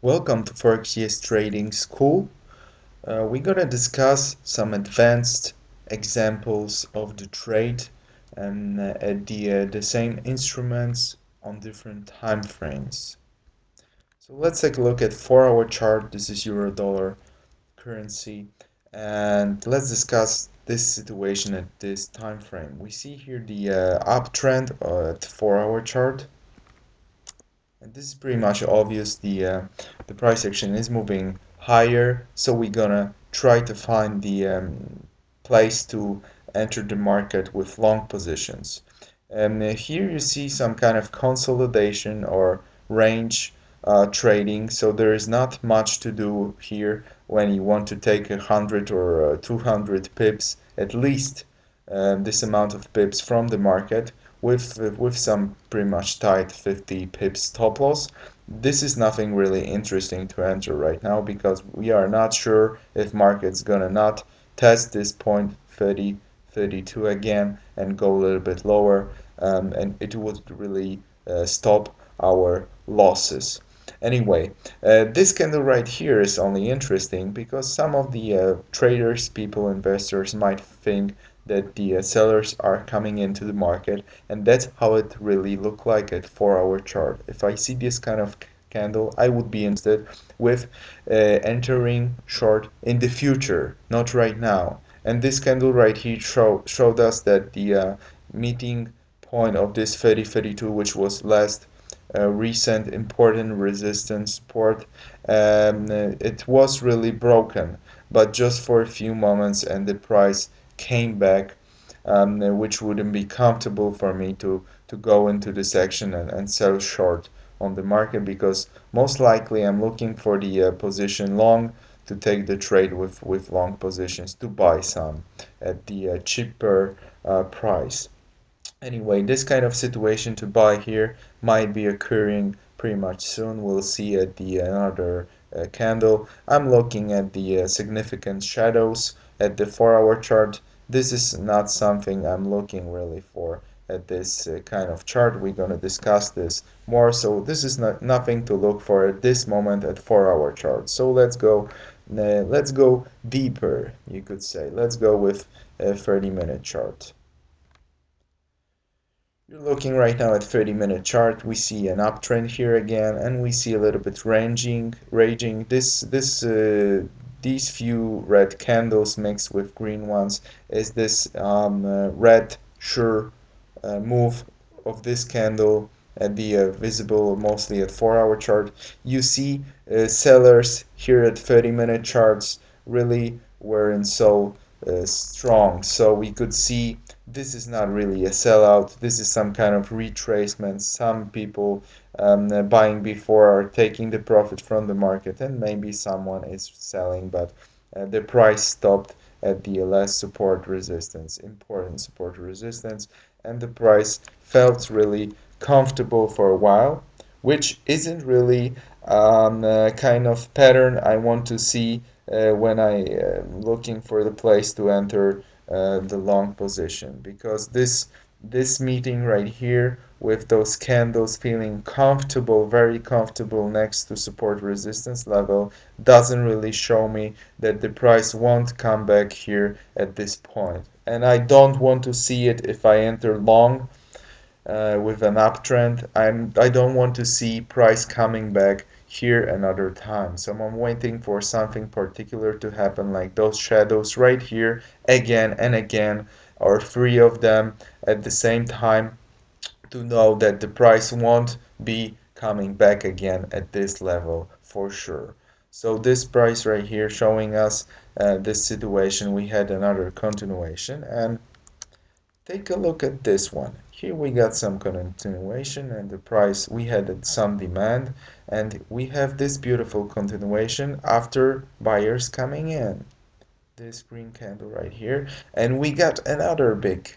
Welcome to Forex Trading School. We're gonna discuss some advanced examples of the trade and at the same instruments on different time frames. So let's take a look at 4-hour chart. This is euro dollar currency, and let's discuss this situation at this time frame. We see here the uptrend at 4-hour chart. And this is pretty much obvious. The price action is moving higher, so we're gonna try to find the place to enter the market with long positions. And here you see some kind of consolidation or range trading. So there is not much to do here when you want to take 100 or 200 pips, at least this amount of pips from the market with some pretty much tight 50 pips stop loss. This is nothing really interesting to enter right now because we are not sure if market's gonna not test this point 30 32 again and go a little bit lower, and it would really stop our losses. Anyway, this candle right here is only interesting because some of the traders, people, investors might think that the sellers are coming into the market, and that's how it really look like at 4-hour chart. If I see this kind of candle, I would be interested with entering short in the future, not right now. And this candle right here showed us that the meeting point of this 3032, which was last recent important resistance support, it was really broken, but just for a few moments, and the price came back, which wouldn't be comfortable for me to go into this action and sell short on the market, because most likely I'm looking for the position long to take the trade with long positions to buy some at the cheaper price. Anyway, this kind of situation to buy here might be occurring pretty much soon. We'll see at the another candle. I'm looking at the significant shadows at the 4-hour chart. This is not something I'm looking really for at this kind of chart. We're going to discuss this more. So this is nothing to look for at this moment at 4-hour chart. So let's go deeper, you could say. Let's go with a 30-minute chart. You're looking right now at 30-minute chart. We see an uptrend here again, and we see a little bit raging. These few red candles mixed with green ones is this red sure move of this candle at the visible mostly at 4-hour chart. You see sellers here at 30-minute charts really weren't so strong, so we could see this is not really a sellout. This is some kind of retracement. Some people buying before are taking the profit from the market, and maybe someone is selling, but the price stopped at the last support resistance, important support resistance, and the price felt really comfortable for a while, which isn't really kind of pattern I want to see when I am looking for the place to enter the long position, because this meeting right here with those candles feeling comfortable, very comfortable next to support resistance level, doesn't really show me that the price won't come back here at this point. And I don't want to see it if I enter long with an uptrend. I don't want to see price coming back here another time. So I'm waiting for something particular to happen, like those shadows right here again and again, or three of them at the same time, to know that the price won't be coming back again at this level for sure. So this price right here showing us this situation, we had another continuation, and take a look at this one. Here we got some continuation, and the price, we had some demand, and we have this beautiful continuation after buyers coming in. This green candle right here, and we got another big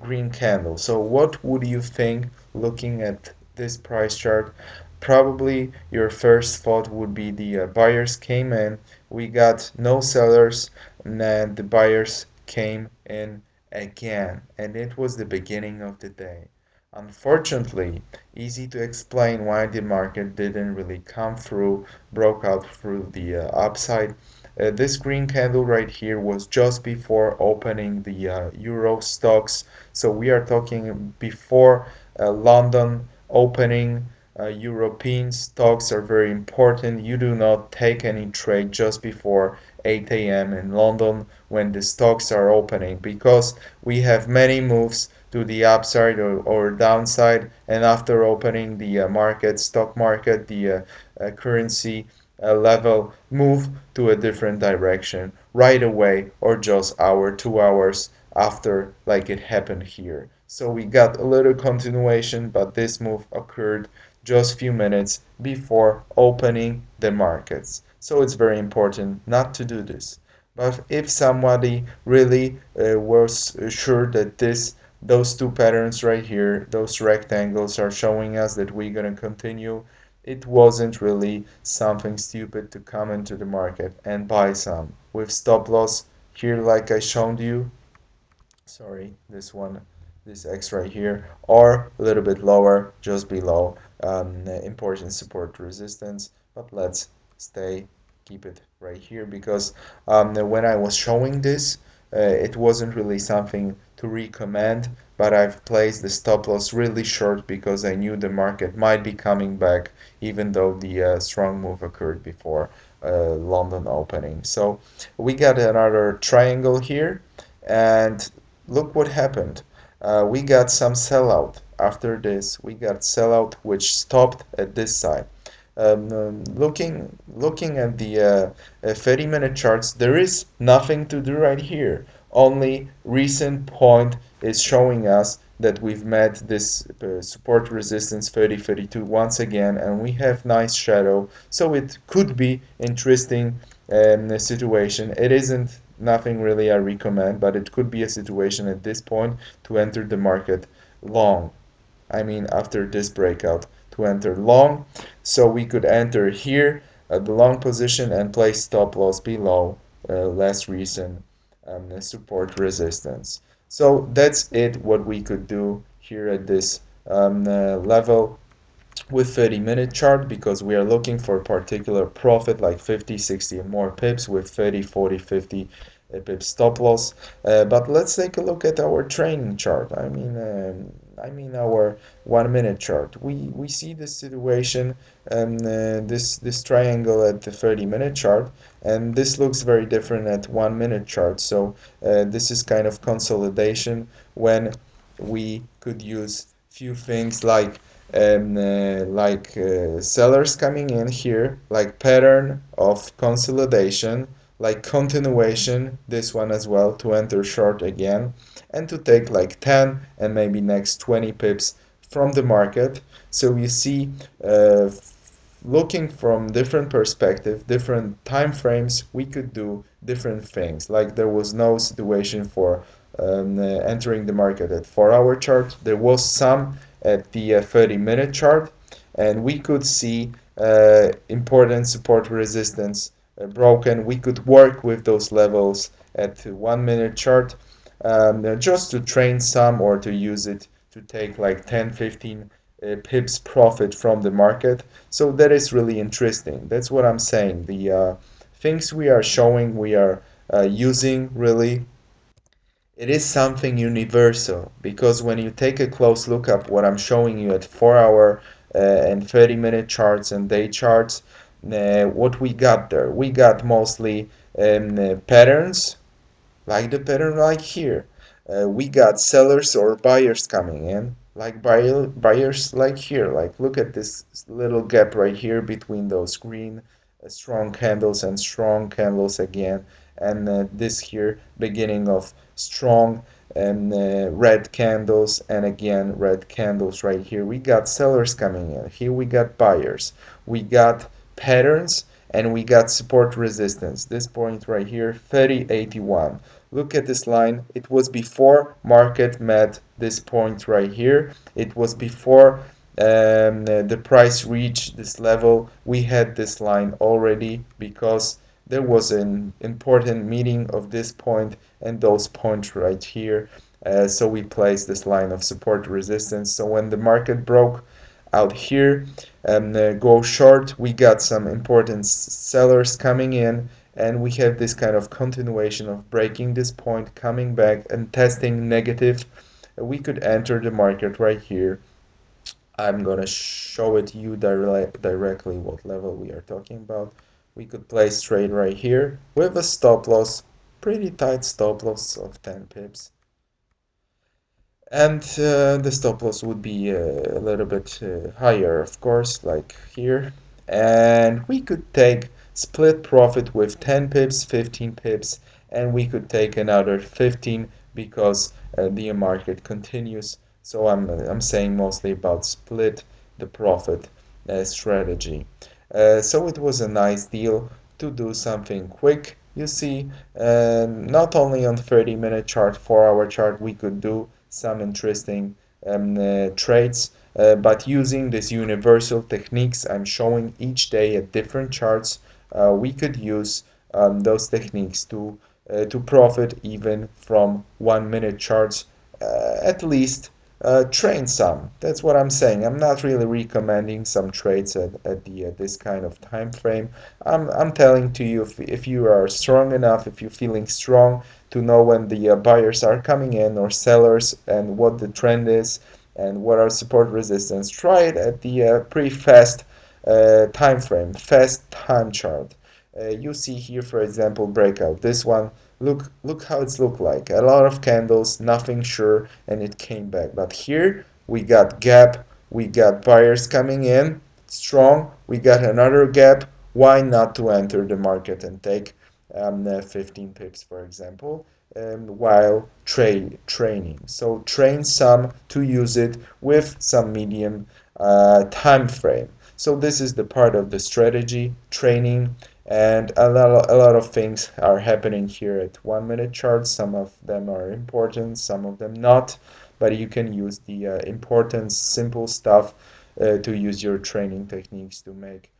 green candle. So what would you think looking at this price chart? Probably your first thought would be the buyers came in, we got no sellers, and then the buyers came in again, and it was the beginning of the day. Unfortunately, easy to explain why the market didn't really come through, broke out through the upside. This green candle right here was just before opening the Euro stocks. So we are talking before London opening. European stocks are very important. You do not take any trade just before 8 a.m. in London when the stocks are opening because we have many moves to the upside or downside, and after opening the stock market, the currency level move to a different direction right away or just hour 2 hours after, like it happened here. So we got a little continuation, but this move occurred just few minutes before opening the markets. So it's very important not to do this. But if somebody really was sure that those two patterns right here, those rectangles are showing us that we're going to continue, it wasn't really something stupid to come into the market and buy some with stop loss here like I showed you. Sorry, this one, this X right here, or a little bit lower, just below important support resistance. But let's keep it right here because when I was showing this, it wasn't really something to recommend, but I've placed the stop loss really short because I knew the market might be coming back, even though the strong move occurred before London opening. So we got another triangle here, and look what happened. We got some sellout. After this, we got sellout which stopped at this side. Looking at the 30-minute charts, there is nothing to do right here. Only recent point is showing us that we've met this support resistance 30-32 once again, and we have nice shadow. So it could be interesting situation. It isn't nothing really I recommend, but it could be a situation at this point to enter the market long. I mean, after this breakout, to enter long. So we could enter here at the long position and place stop loss below less recent support resistance. So that's it, what we could do here at this level with 30-minute chart, because we are looking for a particular profit like 50, 60 and more pips with 30, 40, 50 pip stop loss. But let's take a look at our training chart. I mean our 1 minute chart. We see this situation and this triangle at the 30-minute chart, and this looks very different at 1 minute chart. So this is kind of consolidation when we could use few things like sellers coming in here, like pattern of consolidation, like continuation, this one as well, to enter short again, and to take like 10 and maybe next 20 pips from the market. So you see, looking from different perspective, different time frames, we could do different things. Like there was no situation for entering the market at 4-hour chart. There was some at the 30-minute chart, and we could see important support resistance broken. We could work with those levels at the 1 minute chart, just to train some or to use it to take like 10, 15 pips profit from the market. So that is really interesting. That's what I'm saying. The things we are showing, we are using really, it is something universal, because when you take a close look at what I'm showing you at 4-hour and 30-minute charts and day charts, what we got there, we got mostly patterns, like the pattern like here. We got sellers or buyers coming in, like buyers like here. Like look at this little gap right here between those green strong candles and strong candles again, and this here beginning of strong and red candles, and again red candles right here. We got sellers coming in. Here we got buyers. We got patterns, and we got support resistance. This point right here, 3081. Look at this line. It was before market met this point right here. It was before the price reached this level. We had this line already because there was an important meeting of this point and those points right here. So we place this line of support resistance. So when the market broke out here and go short, we got some important sellers coming in, and we have this kind of continuation of breaking this point, coming back and testing negative. We could enter the market right here. I'm gonna show it you directly what level we are talking about. We could place trade right here with a stop loss, pretty tight stop loss of 10 pips. And the stop loss would be a little bit higher, of course, like here. And we could take split profit with 10 pips, 15 pips, and we could take another 15 because the market continues. So I'm saying mostly about split the profit strategy. So it was a nice deal to do something quick. You see, not only on 30-minute chart, 4-hour chart, we could do some interesting trades, but using these universal techniques I'm showing each day at different charts, we could use those techniques to profit even from 1-minute charts, at least train some. That's what I'm saying. I'm not really recommending some trades at this kind of time frame. I'm telling to you, if you are strong enough, if you're feeling strong to know when the buyers are coming in or sellers and what the trend is and what are support resistance, try it at the pretty fast time frame, fast time chart. You see here, for example, breakout. This one, look how it's looked like. A lot of candles, nothing sure, and it came back. But here we got gap, we got buyers coming in strong, we got another gap. Why not to enter the market and take 15 pips, for example, while training? So train some to use it with some medium time frame. So this is the part of the strategy training, and a lot of things are happening here at 1-minute charts. Some of them are important, some of them not, but you can use the important simple stuff to use your training techniques to make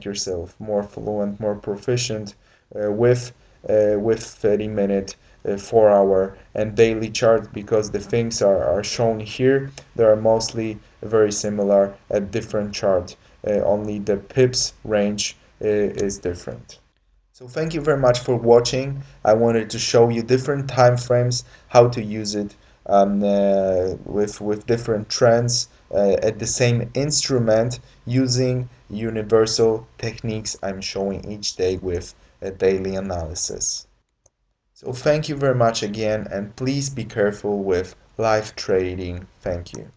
yourself more fluent, more proficient with 30-minute, 4-hour, and daily chart, because the things are shown here. They are mostly very similar at different charts. Only the pips range is different. So thank you very much for watching. I wanted to show you different time frames, how to use it with different trends at the same instrument using universal techniques I'm showing each day with a daily analysis. So thank you very much again, and please be careful with live trading. Thank you.